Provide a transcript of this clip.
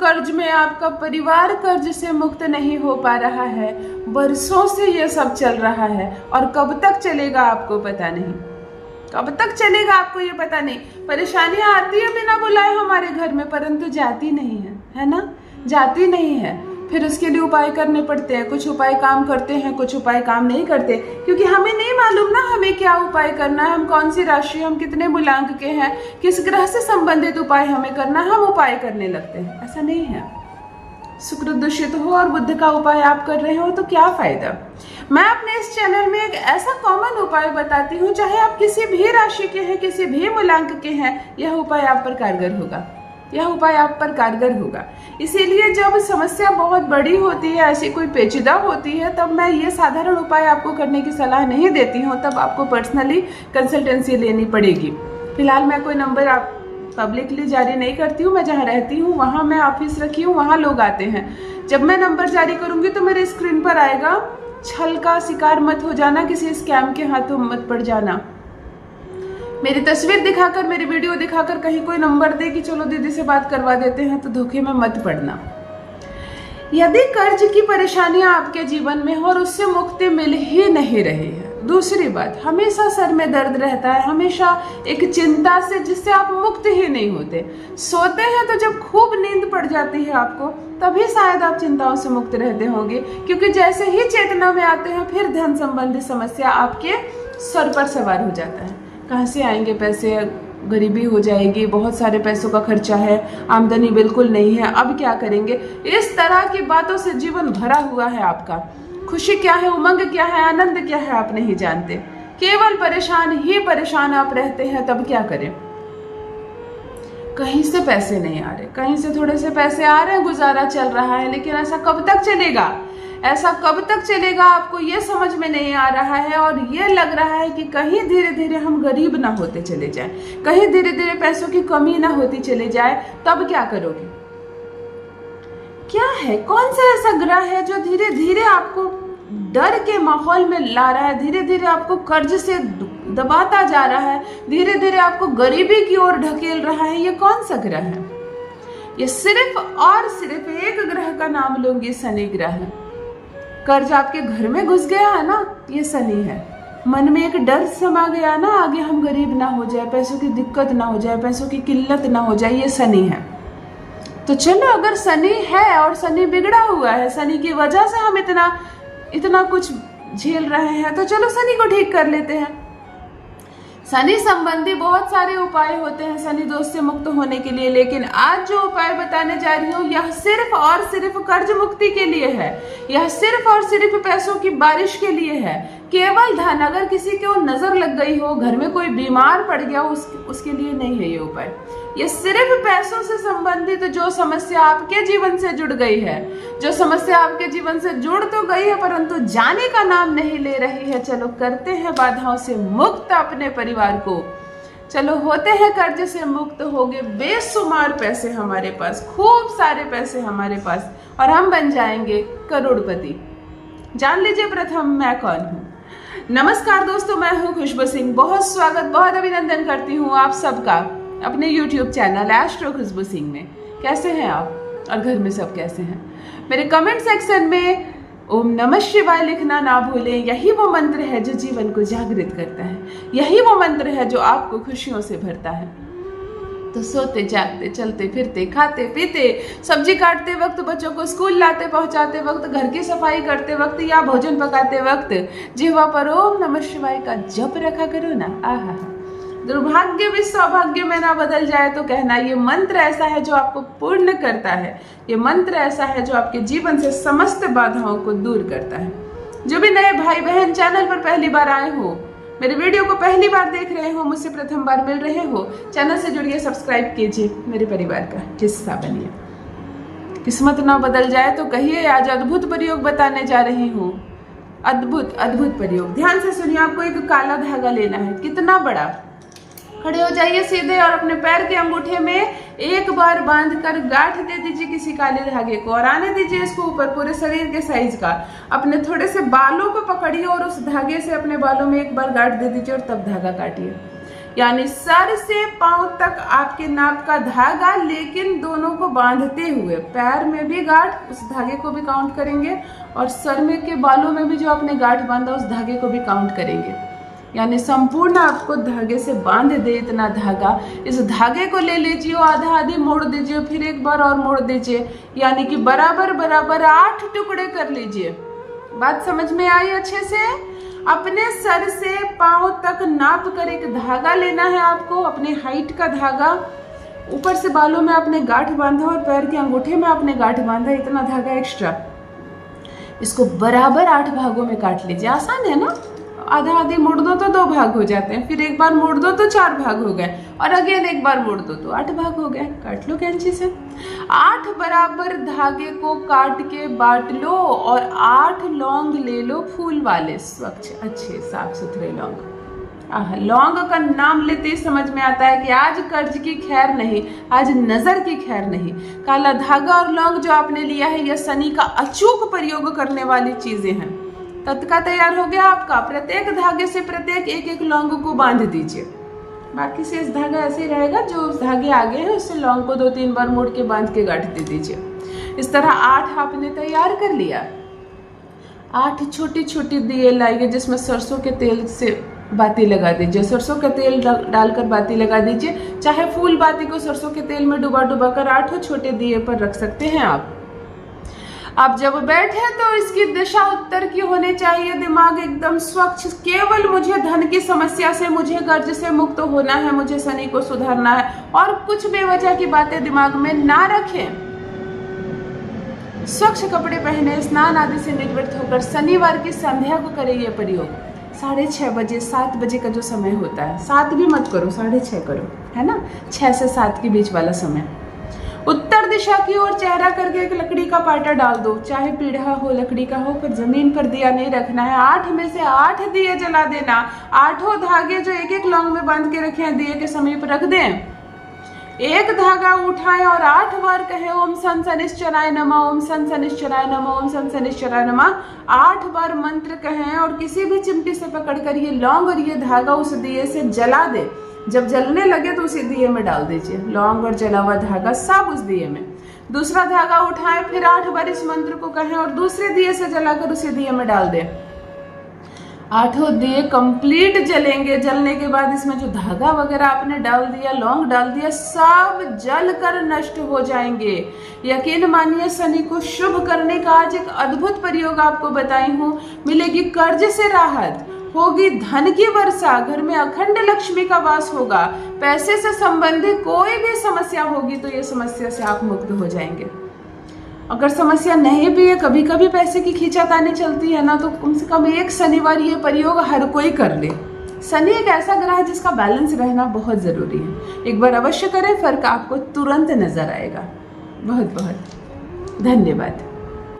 कर्ज में, आपका परिवार कर्ज से मुक्त नहीं हो पा रहा है। बरसों से ये सब चल रहा है और कब तक चलेगा आपको पता नहीं, कब तक चलेगा आपको ये पता नहीं। परेशानियां आती है बिना बुलाए हमारे घर में, परंतु जाती नहीं है ना, जाती नहीं है। फिर उसके लिए उपाय करने पड़ते हैं। कुछ उपाय काम करते हैं, कुछ उपाय काम नहीं करते, क्योंकि हमें नहीं मालूम ना हमें क्या उपाय करना है, हम कौन सी राशि, हम कितने मूलांक के हैं, किस ग्रह से संबंधित उपाय हमें करना है, हम उपाय करने लगते हैं। ऐसा नहीं है। शुक्र दूषित हो और बुध का उपाय आप कर रहे हो तो क्या फायदा। मैं अपने इस चैनल में एक ऐसा कॉमन उपाय बताती हूँ, चाहे आप किसी भी राशि के हैं, किसी भी मूलांक के हैं, यह उपाय आप पर कारगर होगा, यह उपाय आप पर कारगर होगा। इसीलिए जब समस्या बहुत बड़ी होती है, ऐसी कोई पेचीदा होती है, तब मैं ये साधारण उपाय आपको करने की सलाह नहीं देती हूँ, तब आपको पर्सनली कंसल्टेंसी लेनी पड़ेगी। फिलहाल मैं कोई नंबर आप पब्लिकली जारी नहीं करती हूँ। मैं जहाँ रहती हूँ वहाँ मैं ऑफिस रखी हूँ, वहाँ लोग आते हैं। जब मैं नंबर जारी करूँगी तो मेरे स्क्रीन पर आएगा, छल का शिकार मत हो जाना, किसी स्कैम के हाथों मत पड़ जाना। मेरी तस्वीर दिखाकर, मेरी वीडियो दिखाकर कहीं कोई नंबर दे कि चलो दीदी से बात करवा देते हैं, तो धोखे में मत पड़ना। यदि कर्ज की परेशानियां आपके जीवन में हो और उससे मुक्ति मिल ही नहीं रही है, दूसरी बात, हमेशा सर में दर्द रहता है, हमेशा एक चिंता से जिससे आप मुक्त ही नहीं होते। सोते हैं तो जब खूब नींद पड़ जाती है आपको, तभी शायद आप चिंताओं से मुक्त रहते होंगे, क्योंकि जैसे ही चेतना में आते हैं फिर धन संबंधी समस्या आपके सर पर सवार हो जाता है। कहाँ से आएंगे पैसे, गरीबी हो जाएगी, बहुत सारे पैसों का खर्चा है, आमदनी बिल्कुल नहीं है, अब क्या करेंगे। इस तरह की बातों से जीवन भरा हुआ है आपका। खुशी क्या है, उमंग क्या है, आनंद क्या है, आप नहीं जानते। केवल परेशान ही परेशान आप रहते हैं। तब क्या करें। कहीं से पैसे नहीं आ रहे, कहीं से थोड़े से पैसे आ रहे हैं, गुजारा चल रहा है, लेकिन ऐसा कब तक चलेगा, ऐसा कब तक चलेगा आपको ये समझ में नहीं आ रहा है। और ये लग रहा है कि कहीं धीरे धीरे हम गरीब ना होते चले जाएं, कहीं धीरे धीरे पैसों की कमी ना होती चली जाए। तब क्या करोगे। क्या है, कौन सा ऐसा ग्रह है जो धीरे धीरे आपको डर के माहौल में ला रहा है, धीरे धीरे आपको कर्ज से दबाता जा रहा है, धीरे धीरे आपको गरीबी की ओर ढकेल रहा है। ये कौन सा ग्रह है। ये सिर्फ और सिर्फ एक ग्रह का नाम लूंगी, शनि ग्रह है। कर्ज आपके घर में घुस गया है ना, ये शनि है। मन में एक डर समा गया ना, आगे हम गरीब ना हो जाए, पैसों की दिक्कत ना हो जाए, पैसों की किल्लत ना हो जाए, ये शनि है। तो चलो, अगर शनि है और शनि बिगड़ा हुआ है, शनि की वजह से हम इतना कुछ झेल रहे हैं, तो चलो शनि को ठीक कर लेते हैं। शनि संबंधी बहुत सारे उपाय होते हैं शनि दोष से मुक्त होने के लिए, लेकिन आज जो उपाय बताने जा रही हूँ यह सिर्फ और सिर्फ कर्ज मुक्ति के लिए है। यह सिर्फ और सिर्फ पैसों की बारिश के लिए है। केवल धन, अगर किसी को नजर लग गई हो, घर में कोई बीमार पड़ गया, उसके लिए नहीं है ये उपाय। ये सिर्फ पैसों से संबंधित जो समस्या आपके जीवन से जुड़ गई है, जो समस्या आपके जीवन से जुड़ तो गई है परंतु जाने का नाम नहीं ले रही है, चलो करते हैं बाधाओं से मुक्त अपने परिवार को। चलो होते हैं कर्ज से मुक्त, हो गए बेशुमार पैसे हमारे पास, खूब सारे पैसे हमारे पास, और हम बन जाएंगे करोड़पति। जान लीजिए प्रथम मैं कौन हूँ। नमस्कार दोस्तों, मैं हूँ खुशबू सिंह। बहुत स्वागत, बहुत अभिनंदन करती हूँ आप सबका अपने YouTube चैनल एस्ट्रो खुशबू सिंह में। कैसे हैं आप और घर में सब कैसे हैं। मेरे कमेंट सेक्शन में ओम नमः शिवाय लिखना ना भूलें। यही वो मंत्र है जो जीवन को जागृत करता है, यही वो मंत्र है जो आपको खुशियों से भरता है। तो सोते जागते, चलते फिरते, खाते पीते, सब्जी काटते वक्त, बच्चों को स्कूल लाते पहुंचाते वक्त, घर की सफाई करते वक्त या भोजन पकाते वक्त जिह्वा पर ओम नमः शिवाय का जप रखा करो ना। आहा, दुर्भाग्य भी सौभाग्य में ना बदल जाए तो कहना। ये मंत्र ऐसा है जो आपको पूर्ण करता है, ये मंत्र ऐसा है जो आपके जीवन से समस्त बाधाओं को दूर करता है। जो भी नए भाई बहन चैनल पर पहली बार आए हो, मेरे वीडियो को पहली बार देख रहे हो, मुझसे प्रथम बार मिल रहे हो, चैनल से जुड़िए, सब्सक्राइब कीजिए, मेरे परिवार का हिस्सा बनिए। किस्मत ना बदल जाए तो कहिए। आज अद्भुत प्रयोग बताने जा रही हूँ, अद्भुत अद्भुत प्रयोग। ध्यान से सुनिए। आपको एक काला धागा लेना है, कितना बड़ा। खड़े हो जाइए सीधे और अपने पैर के अंगूठे में एक बार बांधकर गांठ दे दीजिए किसी काले धागे को, और आने दीजिए इसको ऊपर पूरे शरीर के साइज का। अपने थोड़े से बालों को पकड़िए और उस धागे से अपने बालों में एक बार गांठ दे दीजिए और तब धागा काटिए। यानी सर से पांव तक आपके नाप का धागा, लेकिन दोनों को बांधते हुए। पैर में भी गांठ, उस धागे को भी काउंट करेंगे, और सर में के बालों में भी जो आपने गांठ बांधा उस धागे को भी काउंट करेंगे। यानी संपूर्ण आपको धागे से बांध दे इतना धागा। इस धागे को ले लीजिए, आधा आधी मोड़ दीजिए, फिर एक बार और मोड़ दीजिए, यानी कि बराबर बराबर 8 टुकड़े कर लीजिए। बात समझ में आई अच्छे से? अपने सर से पांव तक नाप कर एक धागा लेना है आपको, अपने हाइट का धागा। ऊपर से बालों में आपने गांठ बांधा और पैर के अंगूठे में आपने गांठ बांधा, इतना धागा एक्स्ट्रा। इसको बराबर 8 भागों में काट लीजिए। आसान है ना? आधा आधी मोड़ दो तो 2 भाग हो जाते हैं, फिर एक बार मोड़ दो तो 4 भाग हो गए, और अगेन एक बार मोड़ दो तो 8 भाग हो गए। काट लो कैंची से। 8 बराबर धागे को काट के बांट लो, और 8 लौंग ले लो, फूल वाले, स्वच्छ अच्छे साफ सुथरे लौंग। लौंग का नाम लेते ही समझ में आता है कि आज कर्ज की खैर नहीं, आज नजर की खैर नहीं। काला धागा और लौंग जो आपने लिया है, यह शनि का अचूक प्रयोग करने वाली चीजें हैं। तत्का तैयार हो गया आपका। प्रत्येक धागे से प्रत्येक एक एक लौंग को बांध दीजिए। बाकी से इस धागा ऐसे ही रहेगा, जो उस धागे आगे है उससे लौंग को 2-3 बार मोड़ के बांध के गांठ दे दीजिए। इस तरह 8 आपने तैयार कर लिया। 8 छोटी छोटी दिए लाइए, जिसमें सरसों के तेल से बाती लगा दीजिए। सरसों का तेल डालकर बाती लगा दीजिए, चाहे फूल बाती को सरसों के तेल में डुबा डुबा कर 8 छोटे दिए पर रख सकते हैं आप। अब जब बैठे तो इसकी दिशा उत्तर की होनी चाहिए, दिमाग एकदम स्वच्छ। केवल मुझे धन की समस्या से, मुझे कर्ज से मुक्त होना है, मुझे शनि को सुधारना है, और कुछ बेवजह की बातें दिमाग में ना रखें। स्वच्छ कपड़े पहने, स्नान आदि से निवृत्त होकर शनिवार की संध्या को करें ये प्रयोग। 6:30 बजे, 7 बजे का जो समय होता है, 7 भी मत करो, 6:30 करो, है ना? 6 से 7 के बीच वाला समय। उत्तर दिशा की ओर चेहरा करके एक लकड़ी का पाटा डाल दो, चाहे पीढ़ा हो, लकड़ी का हो, पर जमीन पर दिया नहीं रखना है। 8 में से 8 दिए जला देना। 8 धागे जो एक एक लौंग में बांध के रखे हैं दिए के समीप रख दें। एक धागा उठाएं और 8 बार कहें ओम सन शनिश्चराय नमः, ओम सन शनिश्चराय नमः, ओम सन शनिश्चराय नमः। 8 बार मंत्र कहें और किसी भी चिमटी से पकड़कर ये लौंग और ये धागा उस दिए से जला दे। जब जलने लगे तो उसी दिए में डाल दीजिए, लौंग और जला हुआ धागा सब उस दिए में। दूसरा धागा उठाएं, फिर 8 बार इस मंत्र को कहें और दूसरे दिए से जलाकर उसी दिए में डाल दें। 8 दिए कंप्लीट जलेंगे। जलने के बाद इसमें जो धागा वगैरह आपने डाल दिया, लौंग डाल दिया, सब जल कर नष्ट हो जाएंगे। यकीन मानिए, शनि को शुभ करने का आज एक अद्भुत प्रयोग आपको बताई हूँ। मिलेगी कर्ज से राहत, होगी धन की वर्षा, घर में अखंड लक्ष्मी का वास होगा। पैसे से संबंधित कोई भी समस्या होगी तो ये समस्या से आप मुक्त हो जाएंगे। अगर समस्या नहीं भी है, कभी कभी पैसे की खींचातानी चलती है ना, तो कम से कम एक शनिवार ये प्रयोग हर कोई कर ले। शनि एक ऐसा ग्रह है जिसका बैलेंस रहना बहुत जरूरी है। एक बार अवश्य करें, फर्क आपको तुरंत नजर आएगा। बहुत बहुत धन्यवाद।